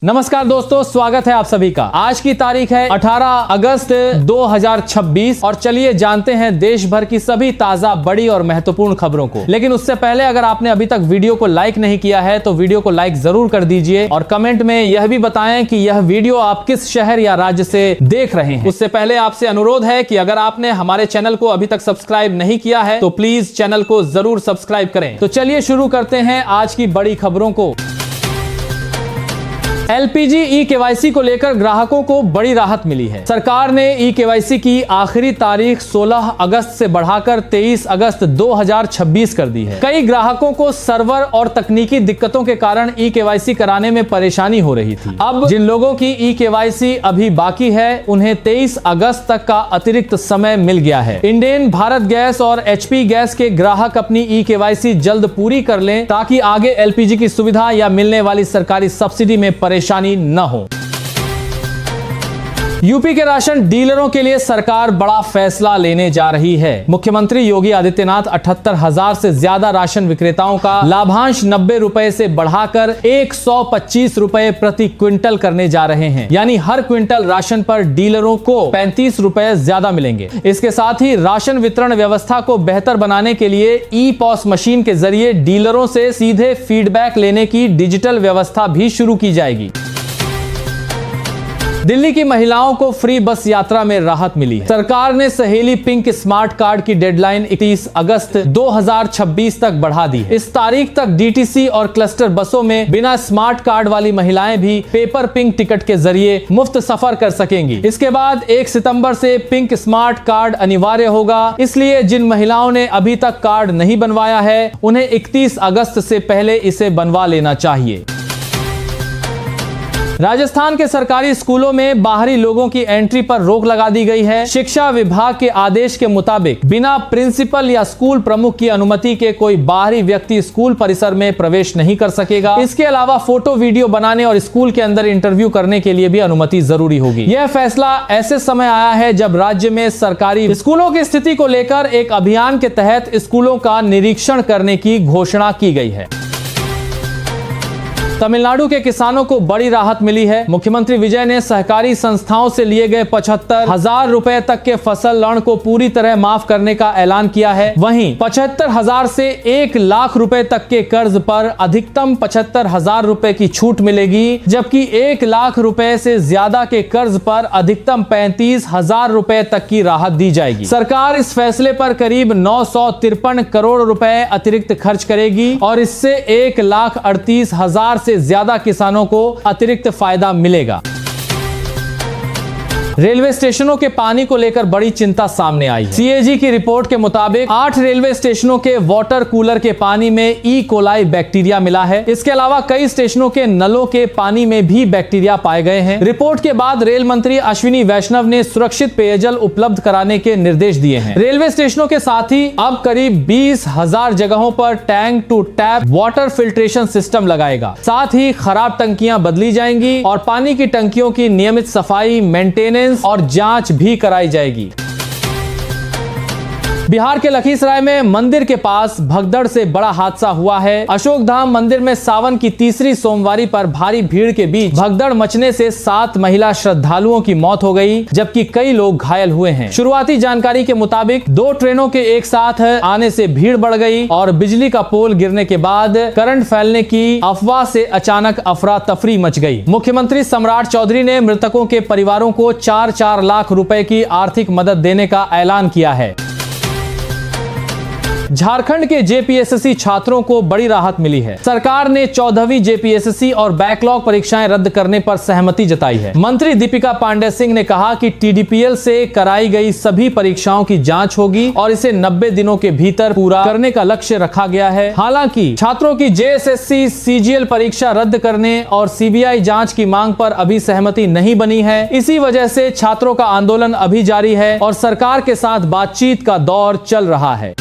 नमस्कार दोस्तों, स्वागत है आप सभी का। आज की तारीख है 18 अगस्त 2026 और चलिए जानते हैं देश भर की सभी ताजा बड़ी और महत्वपूर्ण खबरों को। लेकिन उससे पहले अगर आपने अभी तक वीडियो को लाइक नहीं किया है तो वीडियो को लाइक जरूर कर दीजिए और कमेंट में यह भी बताएं कि यह वीडियो आप किस शहर या राज्य से देख रहे हैं। उससे पहले आपसे अनुरोध है कि अगर आपने हमारे चैनल को अभी तक सब्सक्राइब नहीं किया है तो प्लीज चैनल को जरूर सब्सक्राइब करें। तो चलिए शुरू करते हैं आज की बड़ी खबरों को। एलपीजी ई केवाईसी को लेकर ग्राहकों को बड़ी राहत मिली है। सरकार ने ई केवाईसी की आखिरी तारीख 16 अगस्त से बढ़ाकर 23 अगस्त 2026 कर दी है। कई ग्राहकों को सर्वर और तकनीकी दिक्कतों के कारण ई केवाईसी कराने में परेशानी हो रही थी। अब जिन लोगों की ई केवाईसी अभी बाकी है उन्हें 23 अगस्त तक का अतिरिक्त समय मिल गया है। इंडेन, भारत गैस और एचपी गैस के ग्राहक अपनी ई केवाईसी जल्द पूरी कर लें ताकि आगे एलपीजी की सुविधा या मिलने वाली सरकारी सब्सिडी में परेशानी न हो। यूपी के राशन डीलरों के लिए सरकार बड़ा फैसला लेने जा रही है। मुख्यमंत्री योगी आदित्यनाथ 78,000 से ज्यादा राशन विक्रेताओं का लाभांश 90 रुपए से बढ़ाकर 125 रुपए प्रति क्विंटल करने जा रहे हैं। यानी हर क्विंटल राशन पर डीलरों को 35 रुपए ज्यादा मिलेंगे। इसके साथ ही राशन वितरण व्यवस्था को बेहतर बनाने के लिए ई पॉस मशीन के जरिए डीलरों से सीधे फीडबैक लेने की डिजिटल व्यवस्था भी शुरू की जाएगी। दिल्ली की महिलाओं को फ्री बस यात्रा में राहत मिली है। सरकार ने सहेली पिंक स्मार्ट कार्ड की डेडलाइन 31 अगस्त 2026 तक बढ़ा दी है। इस तारीख तक डीटीसी और क्लस्टर बसों में बिना स्मार्ट कार्ड वाली महिलाएं भी पेपर पिंक टिकट के जरिए मुफ्त सफर कर सकेंगी। इसके बाद 1 सितंबर से पिंक स्मार्ट कार्ड अनिवार्य होगा। इसलिए जिन महिलाओं ने अभी तक कार्ड नहीं बनवाया है उन्हें 31 अगस्त से पहले इसे बनवा लेना चाहिए। राजस्थान के सरकारी स्कूलों में बाहरी लोगों की एंट्री पर रोक लगा दी गई है। शिक्षा विभाग के आदेश के मुताबिक बिना प्रिंसिपल या स्कूल प्रमुख की अनुमति के कोई बाहरी व्यक्ति स्कूल परिसर में प्रवेश नहीं कर सकेगा। इसके अलावा फोटो वीडियो बनाने और स्कूल के अंदर इंटरव्यू करने के लिए भी अनुमति जरूरी होगी। यह फैसला ऐसे समय आया है जब राज्य में सरकारी स्कूलों की स्थिति को लेकर एक अभियान के तहत स्कूलों का निरीक्षण करने की घोषणा की गई है। तमिलनाडु के किसानों को बड़ी राहत मिली है। मुख्यमंत्री विजय ने सहकारी संस्थाओं से लिए गए 75,000 रुपए तक के फसल ऋण को पूरी तरह माफ करने का ऐलान किया है। वहीं 75,000 से 1 लाख रुपए तक के कर्ज पर अधिकतम 75,000 रुपए की छूट मिलेगी, जबकि 1 लाख रुपए से ज्यादा के कर्ज पर अधिकतम 35,000 रुपए तक की राहत दी जाएगी। सरकार इस फैसले पर करीब 953 करोड़ रुपए अतिरिक्त खर्च करेगी और इससे 1,38,000 से ज्यादा किसानों को अतिरिक्त फायदा मिलेगा। रेलवे स्टेशनों के पानी को लेकर बड़ी चिंता सामने आई है। सीएजी की रिपोर्ट के मुताबिक 8 रेलवे स्टेशनों के वाटर कूलर के पानी में ई कोलाई बैक्टीरिया मिला है। इसके अलावा कई स्टेशनों के नलों के पानी में भी बैक्टीरिया पाए गए हैं। रिपोर्ट के बाद रेल मंत्री अश्विनी वैष्णव ने सुरक्षित पेयजल उपलब्ध कराने के निर्देश दिए हैं। रेलवे स्टेशनों के साथ ही अब करीब 20,000 जगहों पर tank to tap water filtration system लगाएगा। साथ ही खराब टंकियां बदली जाएंगी और पानी की टंकियों की नियमित सफाई, मेंटेनेंस और जांच भी कराई जाएगी। बिहार के लखीसराय में मंदिर के पास भगदड़ से बड़ा हादसा हुआ है। अशोक धाम मंदिर में सावन की तीसरी सोमवारी पर भारी भीड़ के बीच भगदड़ मचने से 7 महिला श्रद्धालुओं की मौत हो गई, जबकि कई लोग घायल हुए हैं। शुरुआती जानकारी के मुताबिक 2 ट्रेनों के एक साथ आने से भीड़ बढ़ गई और बिजली का पोल गिरने के बाद करंट फैलने की अफवाह से अचानक अफरा तफरी मच गई। मुख्यमंत्री सम्राट चौधरी ने मृतकों के परिवारों को 4-4 लाख रुपए की आर्थिक मदद देने का ऐलान किया है। झारखंड के जेपीएसएससी छात्रों को बड़ी राहत मिली है। सरकार ने 14वीं जेपीएसएससी और बैकलॉग परीक्षाएं रद्द करने पर सहमति जताई है। मंत्री दीपिका पांडे सिंह ने कहा कि टीडीपीएल से कराई गई सभी परीक्षाओं की जांच होगी और इसे 90 दिनों के भीतर पूरा करने का लक्ष्य रखा गया है। हालांकि छात्रों की जेएसएससी सीजीएल परीक्षा रद्द करने और सीबीआई जांच की मांग पर अभी सहमति नहीं बनी है। इसी वजह से छात्रों का आंदोलन अभी जारी है और सरकार के साथ बातचीत का दौर चल रहा है।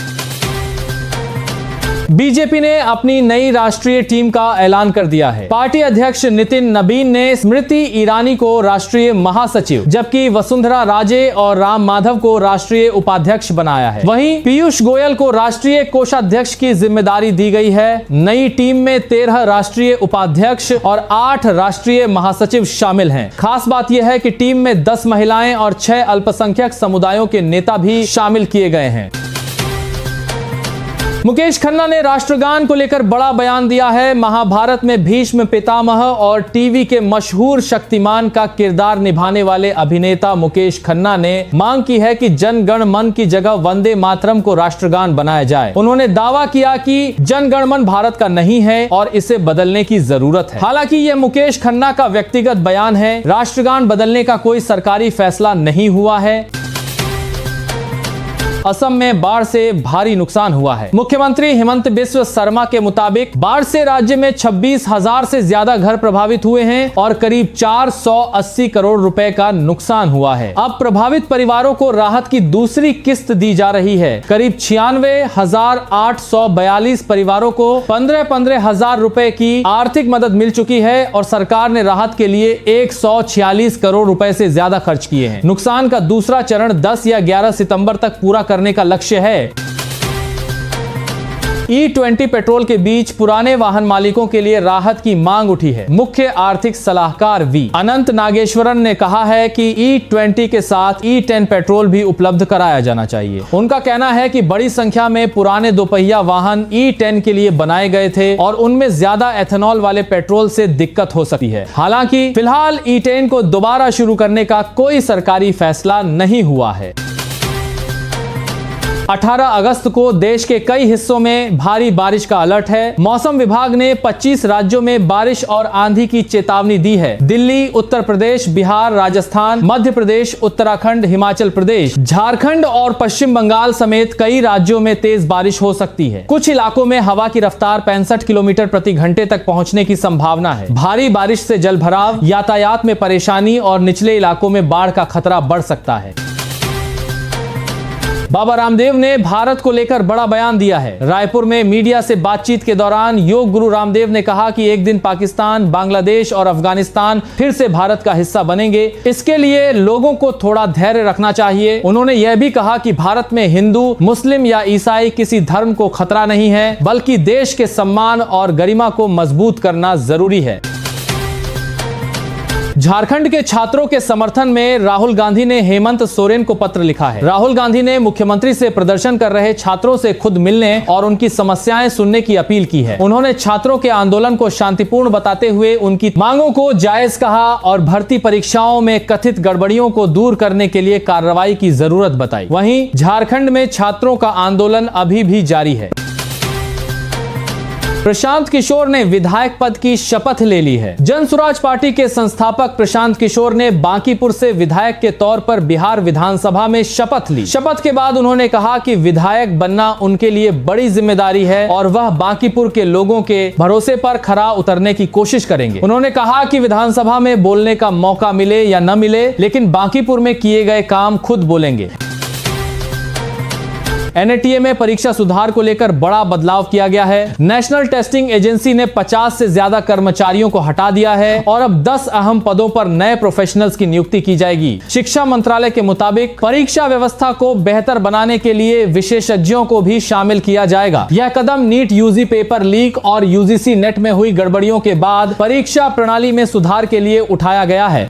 बीजेपी ने अपनी नई राष्ट्रीय टीम का ऐलान कर दिया है। पार्टी अध्यक्ष नितिन नबीन ने स्मृति ईरानी को राष्ट्रीय महासचिव, जबकि वसुंधरा राजे और राम माधव को राष्ट्रीय उपाध्यक्ष बनाया है। वहीं पीयूष गोयल को राष्ट्रीय कोषाध्यक्ष की जिम्मेदारी दी गई है। नई टीम में 13 राष्ट्रीय उपाध्यक्ष और 8 राष्ट्रीय महासचिव शामिल हैं। खास बात यह है कि टीम में 10 महिलाएं और 6 अल्पसंख्यक समुदायों के नेता भी शामिल किए गए हैं। मुकेश खन्ना ने राष्ट्रगान को लेकर बड़ा बयान दिया है। महाभारत में भीष्म पितामह और टीवी के मशहूर शक्तिमान का किरदार निभाने वाले अभिनेता मुकेश खन्ना ने मांग की है कि जन गण मन की जगह वंदे मातरम को राष्ट्रगान बनाया जाए। उन्होंने दावा किया कि जन गण मन भारत का नहीं है और इसे बदलने की जरूरत है। हालांकि यह मुकेश खन्ना का व्यक्तिगत बयान है। राष्ट्रगान बदलने का कोई सरकारी फैसला नहीं हुआ है। असम में बाढ़ से भारी नुकसान हुआ है। मुख्यमंत्री हेमंत बिस्व शर्मा के मुताबिक बाढ़ से राज्य में 26,000 से ज्यादा घर प्रभावित हुए हैं और करीब 480 करोड़ रुपए का नुकसान हुआ है। अब प्रभावित परिवारों को राहत की दूसरी किस्त दी जा रही है। करीब 96,842 परिवारों को 15,000 रुपए की आर्थिक मदद मिल चुकी है और सरकार ने राहत के लिए 146 करोड़ रुपए से ज्यादा खर्च किए हैं। नुकसान का दूसरा चरण 10 या 11 सितंबर तक पूरा करने का लक्ष्य है। E20 पेट्रोल के बीच पुराने वाहन मालिकों के लिए राहत की मांग उठी है। मुख्य आर्थिक सलाहकार वी अनंत नागेश्वरन ने कहा है कि E20 के साथ E10 पेट्रोल भी उपलब्ध कराया जाना चाहिए। उनका कहना है कि बड़ी संख्या में पुराने दोपहिया वाहन E10 के लिए बनाए गए थे और उनमें ज्यादा एथेनॉल वाले पेट्रोल से दिक्कत हो सकती है। हालांकि फिलहाल E10 को दोबारा शुरू करने का कोई सरकारी फैसला नहीं हुआ है। 18 अगस्त को देश के कई हिस्सों में भारी बारिश का अलर्ट है। मौसम विभाग ने 25 राज्यों में बारिश और आंधी की चेतावनी दी है। दिल्ली, उत्तर प्रदेश, बिहार, राजस्थान, मध्य प्रदेश, उत्तराखंड, हिमाचल प्रदेश, झारखंड और पश्चिम बंगाल समेत कई राज्यों में तेज बारिश हो सकती है। कुछ इलाकों में हवा की रफ्तार 65 किलोमीटर प्रति घंटे तक पहुंचने की संभावना है। भारी बारिश से जलभराव, यातायात में परेशानी और निचले इलाकों में बाढ़ का खतरा बढ़ सकता है। बाबा रामदेव ने भारत को लेकर बड़ा बयान दिया है। रायपुर में मीडिया से बातचीत के दौरान योग गुरु रामदेव ने कहा कि एक दिन पाकिस्तान, बांग्लादेश और अफगानिस्तान फिर से भारत का हिस्सा बनेंगे। इसके लिए लोगों को थोड़ा धैर्य रखना चाहिए। उन्होंने यह भी कहा कि भारत में हिंदू, मुस्लिम या ईसाई किसी धर्म को खतरा नहीं है, बल्कि देश के सम्मान और गरिमा को मजबूत करना जरूरी है। झारखंड के छात्रों के समर्थन में राहुल गांधी ने हेमंत सोरेन को पत्र लिखा है। राहुल गांधी ने मुख्यमंत्री से प्रदर्शन कर रहे छात्रों से खुद मिलने और उनकी समस्याएं सुनने की अपील की है। उन्होंने छात्रों के आंदोलन को शांतिपूर्ण बताते हुए उनकी मांगों को जायज कहा और भर्ती परीक्षाओं में कथित गड़बड़ियों को दूर करने के लिए कार्रवाई की जरूरत बताई। वहीं झारखंड में छात्रों का आंदोलन अभी भी जारी है। प्रशांत किशोर ने विधायक पद की शपथ ले ली है। जन स्वराज पार्टी के संस्थापक प्रशांत किशोर ने बांकीपुर से विधायक के तौर पर बिहार विधानसभा में शपथ ली। शपथ के बाद उन्होंने कहा कि विधायक बनना उनके लिए बड़ी जिम्मेदारी है और वह बांकीपुर के लोगों के भरोसे पर खरा उतरने की कोशिश करेंगे। उन्होंने कहा कि विधानसभा में बोलने का मौका मिले या न मिले, लेकिन बांकीपुर में किए गए काम खुद बोलेंगे। NATA में परीक्षा सुधार को लेकर बड़ा बदलाव किया गया है। नेशनल टेस्टिंग एजेंसी ने 50 से ज्यादा कर्मचारियों को हटा दिया है और अब 10 अहम पदों पर नए प्रोफेशनल्स की नियुक्ति की जाएगी। शिक्षा मंत्रालय के मुताबिक परीक्षा व्यवस्था को बेहतर बनाने के लिए विशेषज्ञों को भी शामिल किया जाएगा। यह कदम नीट यूजी पेपर लीक और UGC नेट में हुई गड़बड़ियों के बाद परीक्षा प्रणाली में सुधार के लिए उठाया गया है।